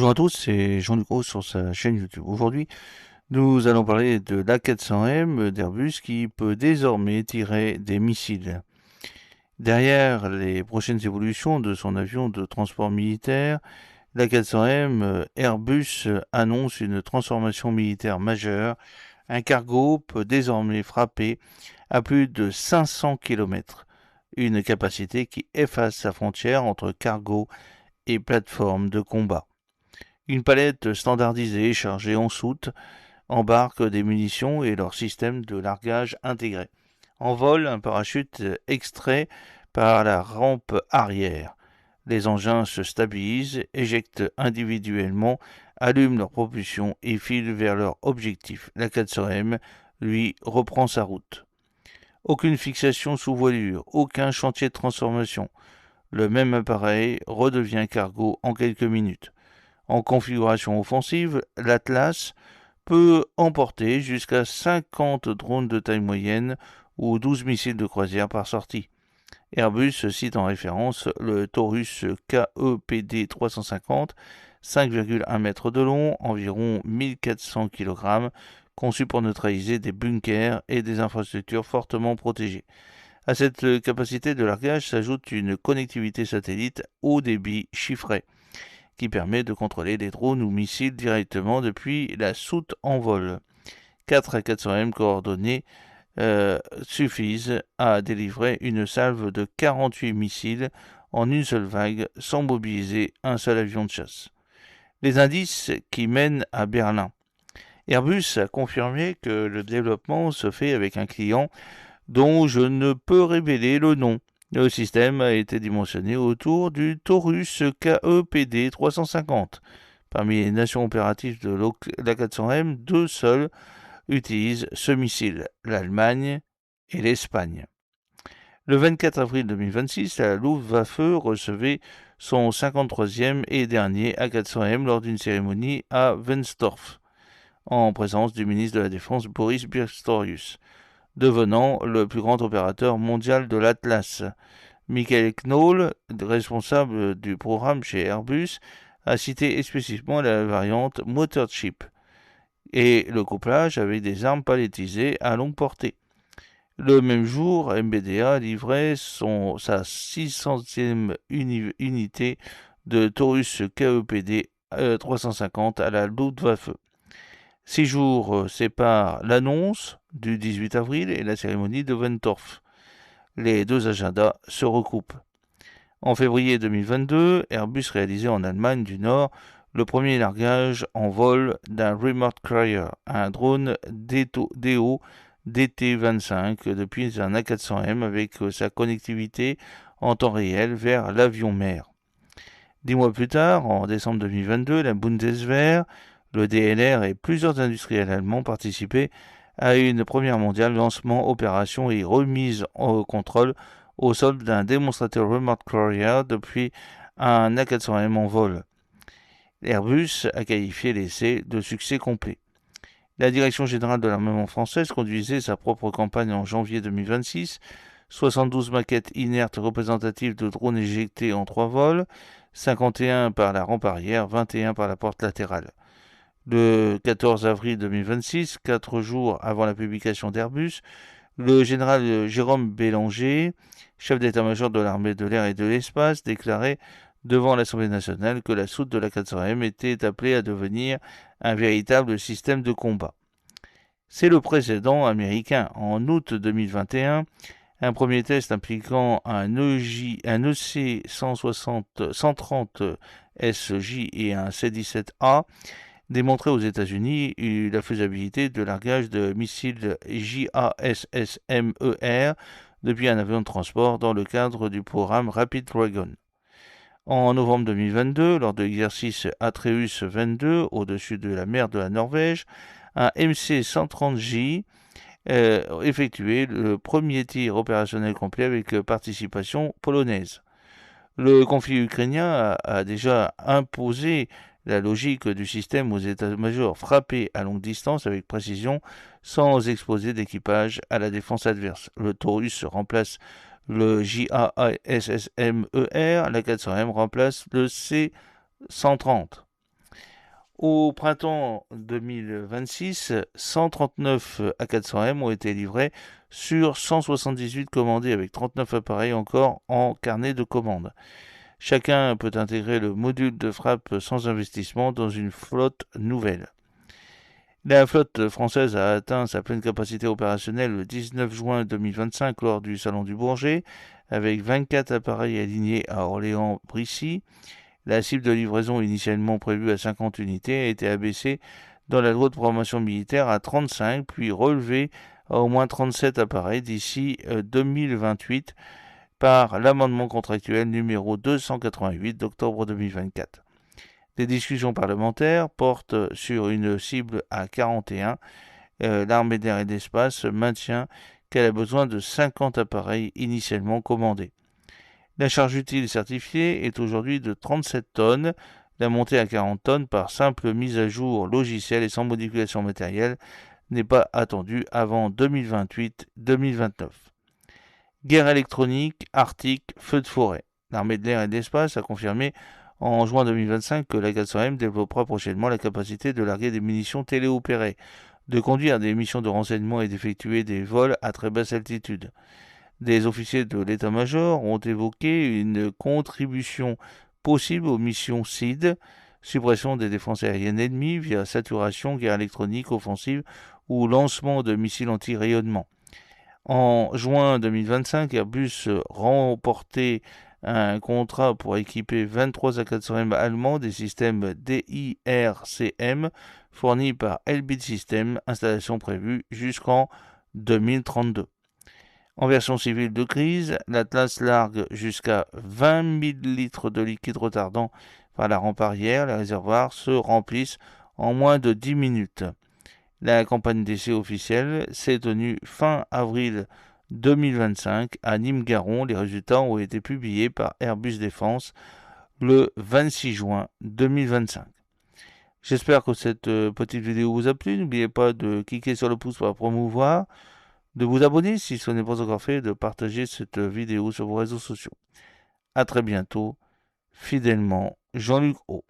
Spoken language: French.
Bonjour à tous, c'est Jean-Luc Rose sur sa chaîne YouTube. Aujourd'hui, nous allons parler de l'A400M d'Airbus qui peut désormais tirer des missiles. Derrière les prochaines évolutions de son avion de transport militaire, l'A400M Airbus annonce une transformation militaire majeure. Un cargo peut désormais frapper à plus de 500 km, une capacité qui efface la frontière entre cargo et plateforme de combat. Une palette standardisée chargée en soute embarque des munitions et leur système de largage intégré. En vol, un parachute extrait par la rampe arrière. Les engins se stabilisent, éjectent individuellement, allument leur propulsion et filent vers leur objectif. La 400M, lui, reprend sa route. Aucune fixation sous voilure, aucun chantier de transformation. Le même appareil redevient cargo en quelques minutes. En configuration offensive, l'Atlas peut emporter jusqu'à 50 drones de taille moyenne ou 12 missiles de croisière par sortie. Airbus cite en référence le Taurus KEPD 350, 5,1 m de long, environ 1400 kg, conçu pour neutraliser des bunkers et des infrastructures fortement protégées. À cette capacité de largage s'ajoute une connectivité satellite haut débit chiffrée qui permet de contrôler les drones ou missiles directement depuis la soute en vol. 4 A400M coordonnées suffisent à délivrer une salve de 48 missiles en une seule vague sans mobiliser un seul avion de chasse. Les indices qui mènent à Berlin. Airbus a confirmé que le développement se fait avec un client dont je ne peux révéler le nom. Le système a été dimensionné autour du Taurus KEPD 350. Parmi les nations opératives de l'A400M, deux seules utilisent ce missile, l'Allemagne et l'Espagne. Le 24 avril 2026, la Luftwaffe recevait son 53e et dernier A400M lors d'une cérémonie à Wensdorf, en présence du ministre de la Défense Boris Pistorius, devenant le plus grand opérateur mondial de l'Atlas. Michael Knoll, responsable du programme chez Airbus, a cité explicitement la variante Motor Chip et le couplage avec des armes palettisées à longue portée. Le même jour, MBDA livrait sa 600e unité de Taurus KEPD 350 à la Luftwaffe. 6 jours séparent l'annonce du 18 avril et la cérémonie de Wendorf. Les deux agendas se recoupent. En février 2022, Airbus réalisait en Allemagne du Nord le premier largage en vol d'un Remote Carrier, un drone DO DT-25 depuis un A400M avec sa connectivité en temps réel vers l'avion-mère. 10 mois plus tard, en décembre 2022, la Bundeswehr, le DLR et plusieurs industriels allemands participaient à une première mondiale lancement, opération et remise au contrôle au sol d'un démonstrateur Remote Carrier depuis un A400M en vol. Airbus a qualifié l'essai de succès complet. La direction générale de l'armement française conduisait sa propre campagne en janvier 2026. 72 maquettes inertes représentatives de drones éjectés en 3 vols, 51 par la rampe arrière, 21 par la porte latérale. Le 14 avril 2026, 4 jours avant la publication d'Airbus, le général Jérôme Bélanger, chef d'état-major de l'armée de l'air et de l'espace, déclarait devant l'Assemblée nationale que la soute de la 400M était appelée à devenir un véritable système de combat. C'est le précédent américain. En août 2021, un premier test impliquant un EC 130 SJ et un C-17A démontrait aux États-Unis la faisabilité de largage de missiles JASSM-ER depuis un avion de transport dans le cadre du programme Rapid Dragon. En novembre 2022, lors de l'exercice Atreus 22 au-dessus de la mer de la Norvège, un MC-130J effectuait le premier tir opérationnel complet avec participation polonaise. Le conflit ukrainien a déjà imposé la logique du système aux états-majors, frapper à longue distance avec précision sans exposer d'équipage à la défense adverse. Le Taurus remplace le JASSM-ER, la 400M remplace le C-130. Au printemps 2026, 139 A400M ont été livrés sur 178 commandés avec 39 appareils encore en carnet de commande. Chacun peut intégrer le module de frappe sans investissement dans une flotte nouvelle. La flotte française a atteint sa pleine capacité opérationnelle le 19 juin 2025 lors du Salon du Bourget, avec 24 appareils alignés à Orléans-Brissy. La cible de livraison initialement prévue à 50 unités a été abaissée dans la loi de programmation militaire à 35, puis relevée à au moins 37 appareils d'ici 2028 par l'amendement contractuel numéro 288 d'octobre 2024. Les discussions parlementaires portent sur une cible à 41. L'armée de l'air et de l'espace maintient qu'elle a besoin de 50 appareils initialement commandés. La charge utile certifiée est aujourd'hui de 37 tonnes. La montée à 40 tonnes par simple mise à jour logicielle et sans modification matérielle n'est pas attendue avant 2028-2029. Guerre électronique, Arctique, feu de forêt. L'armée de l'air et de l'espace a confirmé en juin 2025 que la 400M développera prochainement la capacité de larguer des munitions téléopérées, de conduire des missions de renseignement et d'effectuer des vols à très basse altitude. Des officiers de l'état-major ont évoqué une contribution possible aux missions CID, suppression des défenses aériennes ennemies via saturation, guerre électronique offensive ou lancement de missiles anti-rayonnement. En juin 2025, Airbus remportait un contrat pour équiper 23 A400M allemands des systèmes DIRCM fournis par Elbit Systems, installation prévue jusqu'en 2032. En version civile de crise, l'Atlas largue jusqu'à 20 000 litres de liquide retardant par la rampe arrière. Les réservoirs se remplissent en moins de 10 minutes. La campagne d'essai officielle s'est tenue fin avril 2025 à Nîmes-Garons. Les résultats ont été publiés par Airbus Défense le 26 juin 2025. J'espère que cette petite vidéo vous a plu. N'oubliez pas de cliquer sur le pouce pour la promouvoir, de vous abonner si ce n'est pas encore fait, de partager cette vidéo sur vos réseaux sociaux. A très bientôt, fidèlement, Jean-Luc O.